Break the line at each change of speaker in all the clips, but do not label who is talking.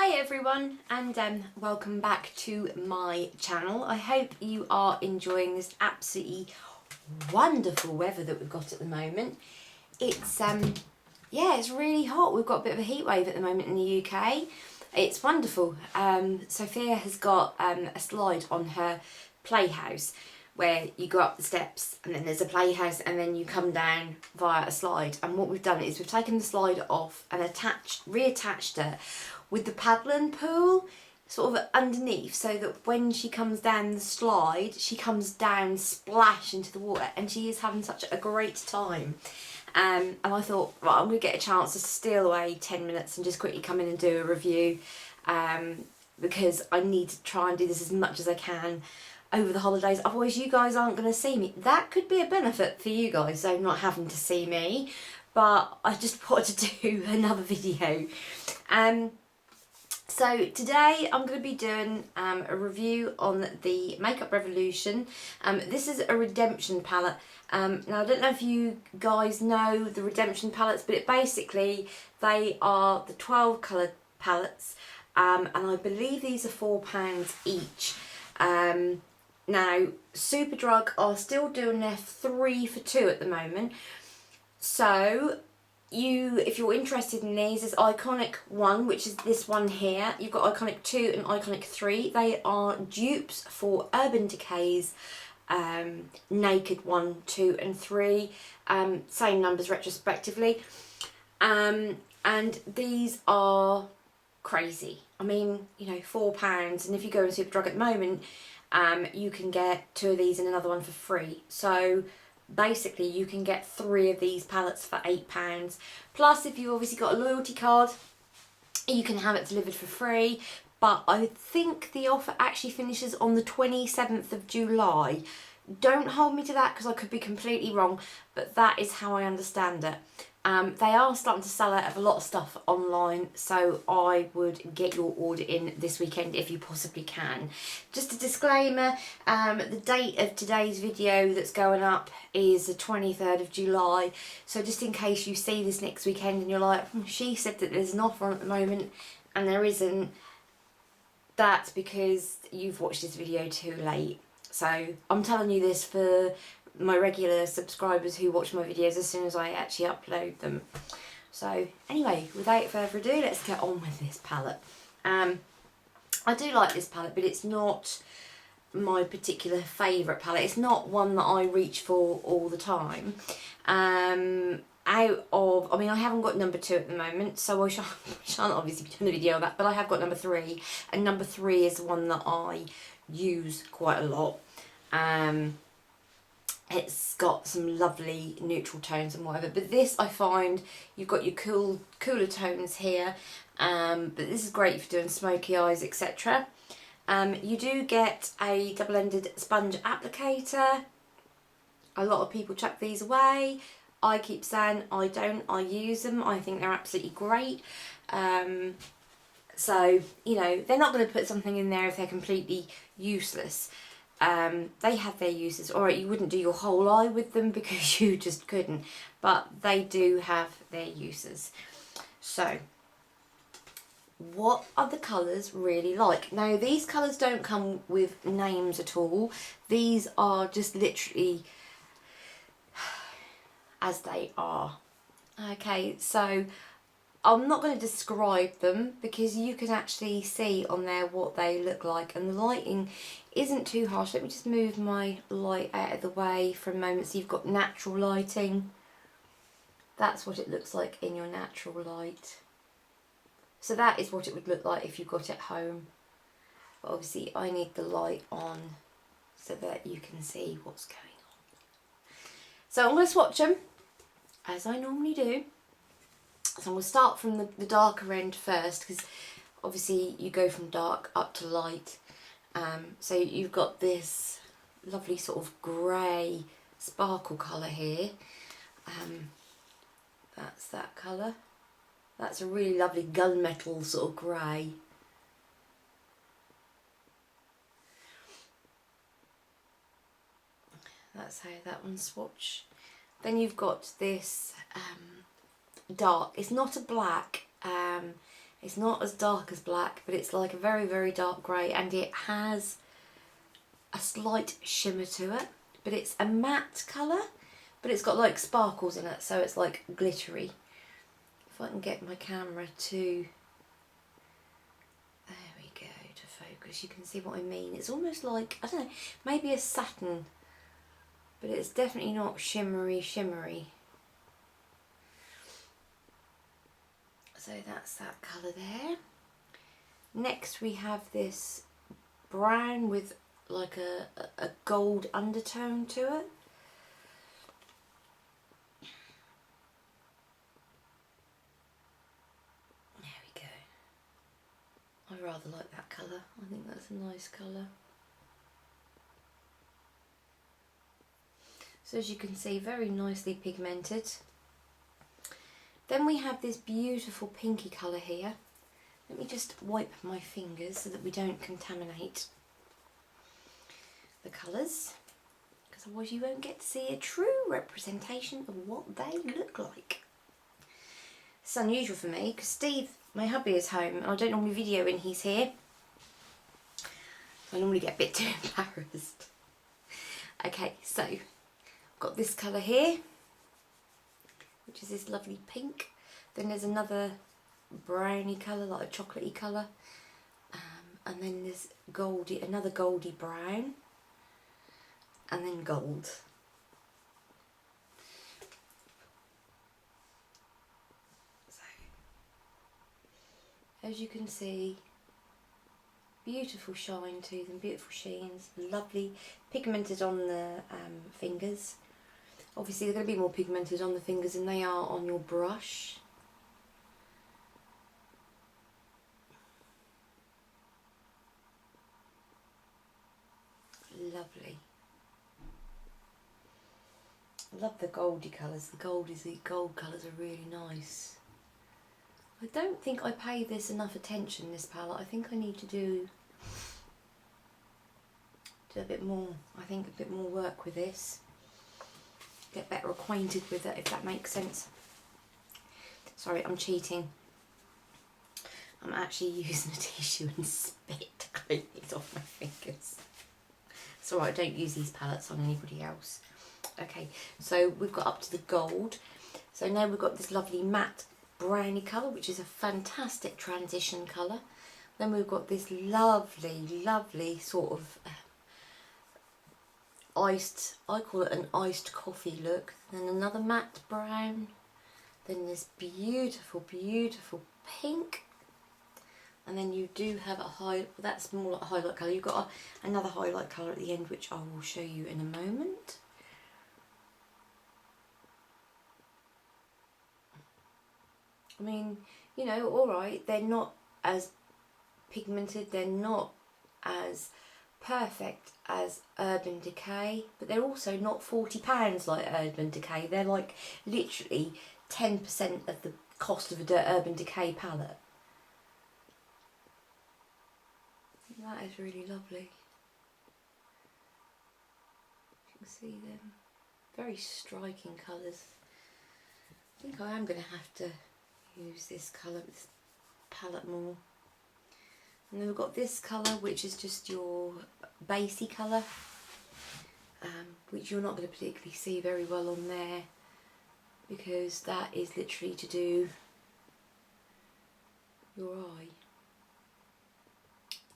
Hi everyone, and welcome back to my channel. I hope you are enjoying this absolutely wonderful weather that we've got at the moment. It's yeah, it's really hot. We've got a bit of a heat wave at the moment in the UK. It's wonderful. Sophia has got a slide on her playhouse where you go up the steps and then there's a playhouse and then you come down via a slide. And what we've done is we've taken the slide off and reattached it with the paddling pool sort of underneath, so that when she comes down the slide, she comes down splash into the water, and she is having such a great time. And I thought, right, I'm going to get a chance to steal away 10 minutes and just quickly come in and do a review, because I need to try and do this as much as I can over the holidays, otherwise you guys aren't going to see me. That could be a benefit for you guys, so not having to see me, but I just wanted to do another video. So today I'm going to be doing a review on the Makeup Revolution. This is a redemption palette. Now I don't know if you guys know the redemption palettes, but basically they are the 12 colour palettes, and I believe these are £4 each. Now Superdrug are still doing their 3 for 2 at the moment, so if you're interested in these, there's Iconic 1, which is this one here. You've got Iconic 2 and Iconic 3. They are dupes for Urban Decay's Naked 1, 2 and 3. Same numbers retrospectively. And these are crazy. I mean, you know, £4, and if you go in Superdrug at the moment, you can get 2 of these and another one for free. So basically you can get 3 of these palettes for £8. Plus, if you've obviously got a loyalty card, you can have it delivered for free. But I think the offer actually finishes on the 27th of July. Don't hold me to that because I could be completely wrong, but that is how I understand it. They are starting to sell out of a lot of stuff online, so I would get your order in this weekend if you possibly can. Just a disclaimer, the date of today's video that's going up is the 23rd of July, so just in case you see this next weekend and you're like, she said that there's an offer on at the moment and there isn't, that's because you've watched this video too late. So I'm telling you this for my regular subscribers who watch my videos as soon as I actually upload them. So anyway, without further ado, let's get on with this palette. I do like this palette, but it's not my particular favourite palette. It's not one that I reach for all the time. I mean, I haven't got number 2 at the moment, so I shan't obviously be doing a video of that, but I have got number 3, and number 3 is the one that I use quite a lot. It's got some lovely neutral tones and whatever, but this, I find you've got your cooler tones here, but this is great for doing smoky eyes, etc. You do get a double-ended sponge applicator. A lot of people chuck these away. I keep saying I don't. I use them. I think they're absolutely great. So, you know, they're not going to put something in there if they're completely useless. They have their uses. Alright, you wouldn't do your whole eye with them because you just couldn't, but they do have their uses. So, what are the colours really like? Now, these colours don't come with names at all. These are just literally as they are. Okay, so I'm not going to describe them because you can actually see on there what they look like, and the lighting isn't too harsh. Let me just move my light out of the way for a moment so you've got natural lighting. That's what it looks like in your natural light. So that is what it would look like if you got it home. But obviously I need the light on so that you can see what's going on. So I'm going to swatch them as I normally do. So I'm going to start from the darker end first, because obviously you go from dark up to light. So you've got this lovely sort of grey sparkle colour here. That's that colour. That's a really lovely gunmetal sort of grey. That's how that one's swatched. Then you've got this dark, it's not a black, It's not as dark as black, but it's like a very, very dark grey, and it has a slight shimmer to it, but it's a matte colour, but it's got like sparkles in it, so it's like glittery. If I can get my camera to, there we go, to focus, you can see what I mean. It's almost like, I don't know, maybe a satin, but it's definitely not shimmery. So that's that colour there. Next we have this brown with like a gold undertone to it. There we go. I rather like that colour. I think that's a nice colour. So as you can see, very nicely pigmented. Then we have this beautiful pinky colour here. Let me just wipe my fingers so that we don't contaminate the colours, because otherwise you won't get to see a true representation of what they look like. It's unusual for me because Steve, my hubby, is home and I don't normally video when he's here. I normally get a bit too embarrassed. Okay, so I've got this colour here, which is this lovely pink. Then there's another browny colour, like a chocolatey colour, and then there's goldy, another goldy brown, and then gold. So, as you can see, beautiful shine to them, beautiful sheens, lovely, pigmented on the fingers. Obviously they're going to be more pigmented on the fingers than they are on your brush. Lovely. I love the goldy colours. The gold colours are really nice. I don't think I pay this enough attention, this palette. I think I need to do a bit more, I think a bit more work with this. Get better acquainted with it, if that makes sense. Sorry, I'm cheating. I'm actually using a tissue and spit to clean these off my fingers. It's alright, I don't use these palettes on anybody else. Okay, so we've got up to the gold. So now we've got this lovely matte browny colour, which is a fantastic transition colour. Then we've got this lovely sort of iced, I call it an iced coffee look. Then another matte brown. Then this beautiful pink. And then you do have a highlight, that's more like a highlight colour. You've got another highlight colour at the end, which I will show you in a moment. I mean, you know, alright, they're not as pigmented, they're not as perfect as Urban Decay, but they're also not £40 like Urban Decay. They're like literally 10% of the cost of a Urban Decay palette. That is really lovely. You can see them. Very striking colours. I think I am going to have to use this colour, this palette more. And then we've got this colour, which is just your basey colour, which you're not going to particularly see very well on there, because that is literally to do your eye.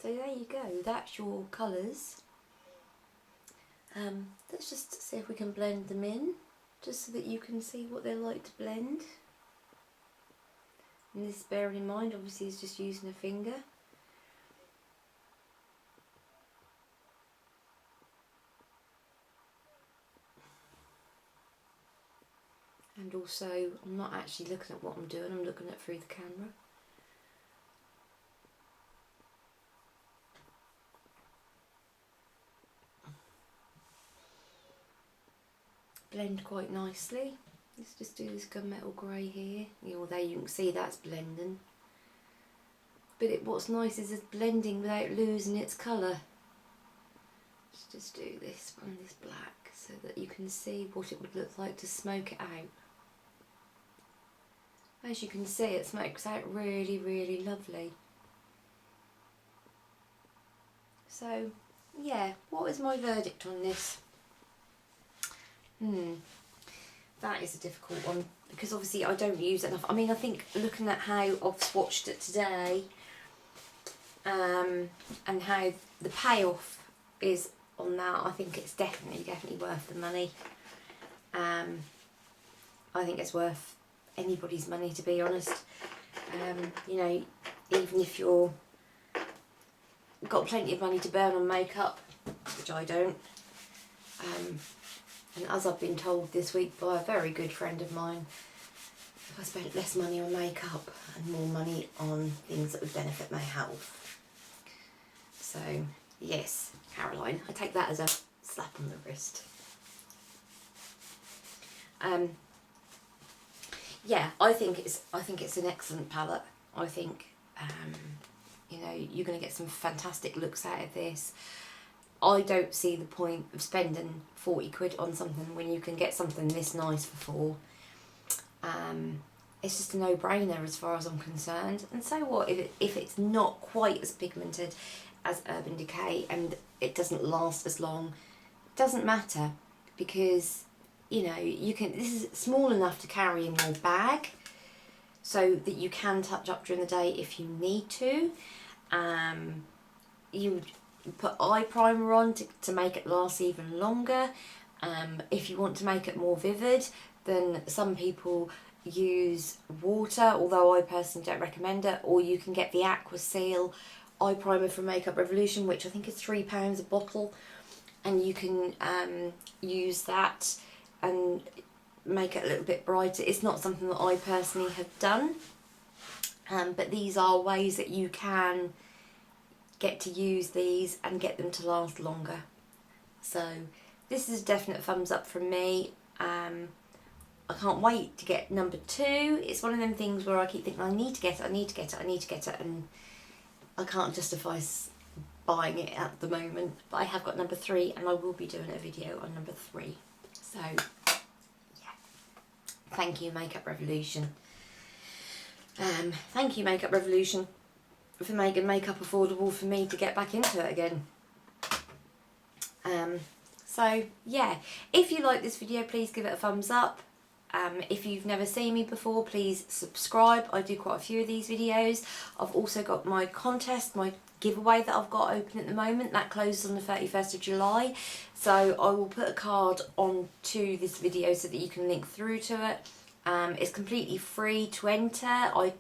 So there you go, that's your colours. Let's just see if we can blend them in, just so that you can see what they're like to blend. And this, bearing in mind, obviously is just using a finger. And also, I'm not actually looking at what I'm doing, I'm looking at it through the camera. Blend quite nicely. Let's just do this gunmetal grey here. Yeah, well, there you can see that's blending. But what's nice is it's blending without losing its colour. Let's just do this on this black so that you can see what it would look like to smoke it out. As you can see, it smokes out really, really lovely. So, yeah, what is my verdict on this? That is a difficult one, because obviously I don't use it enough. I mean, I think looking at how I've swatched it today, and how the payoff is on that, I think it's definitely worth the money. I think it's worth anybody's money, to be honest. You know, even if you're got plenty of money to burn on makeup, which I don't. And as I've been told this week by a very good friend of mine, if I spent less money on makeup and more money on things that would benefit my health. So yes, Caroline, I take that as a slap on the wrist. Yeah, I think it's an excellent palette. I think you know, you're going to get some fantastic looks out of this. I don't see the point of spending 40 quid on something when you can get something this nice for 4. It's just a no-brainer as far as I'm concerned. And so what if it's not quite as pigmented as Urban Decay and it doesn't last as long? It doesn't matter, because you know, you can. This is small enough to carry in your bag, so that you can touch up during the day if you need to. You put eye primer on to make it last even longer. If you want to make it more vivid, then some people use water, although I personally don't recommend it, or you can get the Aqua Seal eye primer from Makeup Revolution, which I think is £3 a bottle, and you can use that and make it a little bit brighter. It's not something that I personally have done, but these are ways that you can get to use these and get them to last longer. So this is a definite thumbs up from me. I can't wait to get number 2. It's one of them things where I keep thinking I need to get it, and I can't justify buying it at the moment. But I have got number 3, and I will be doing a video on number 3. So yeah, thank you Makeup Revolution. Thank you Makeup Revolution for making makeup affordable for me to get back into it again. So yeah, if you like this video, please give it a thumbs up. If you've never seen me before, please subscribe. I do quite a few of these videos. I've also got my contest, my giveaway that I've got open at the moment. That closes on the 31st of July. So I will put a card onto this video so that you can link through to it. It's completely free to enter. I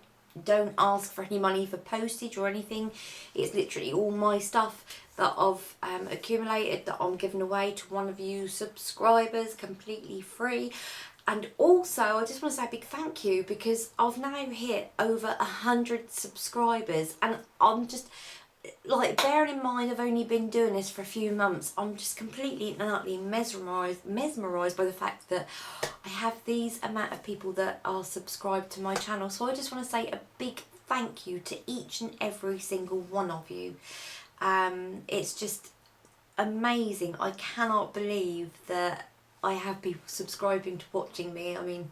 don't ask for any money for postage or anything. It's literally all my stuff that I've accumulated that I'm giving away to one of you subscribers, completely free. And also, I just want to say a big thank you, because I've now hit over 100 subscribers, and I'm just, like, bearing in mind I've only been doing this for a few months, I'm just completely and utterly mesmerised by the fact that I have these amount of people that are subscribed to my channel. So I just want to say a big thank you to each and every single one of you. It's just amazing. I cannot believe that I have people subscribing to watching me. I mean,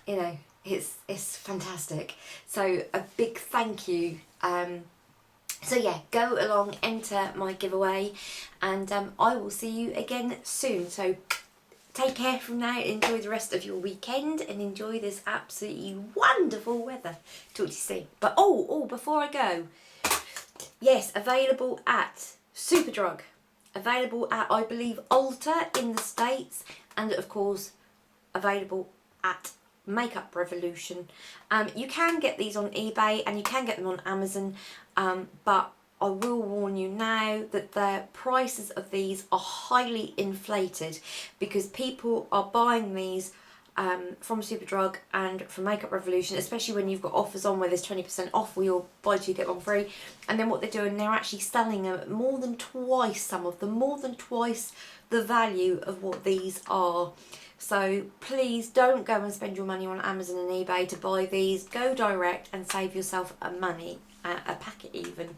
you know, it's fantastic. So a big thank you. So yeah, go along, enter my giveaway, and I will see you again soon. So take care from now, enjoy the rest of your weekend, and enjoy this absolutely wonderful weather. Talk to you soon. But oh, before I go, yes, available at Superdrug. Available at, I believe, Ulta in the States, and of course available at Makeup Revolution. You can get these on eBay and you can get them on Amazon, but I will warn you now that the prices of these are highly inflated, because people are buying these from Superdrug and from Makeup Revolution, especially when you've got offers on where there's 20% off, where you'll buy 2 get 1 free, and then what they're doing, they're actually selling them at more than twice, some of them, more than twice the value of what these are. So please don't go and spend your money on Amazon and eBay to buy these. Go direct and save yourself a packet even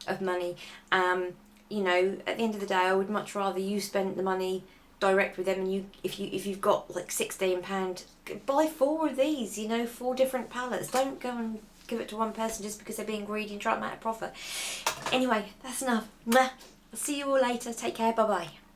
of money. You know, at the end of the day, I would much rather you spend the money direct with them, and if you've got like £16, buy 4 of these, you know, 4 different palettes. Don't go and give it to one person just because they're being greedy and try to make a profit. Anyway, that's enough. Mwah. I'll see you all later. Take care. Bye bye.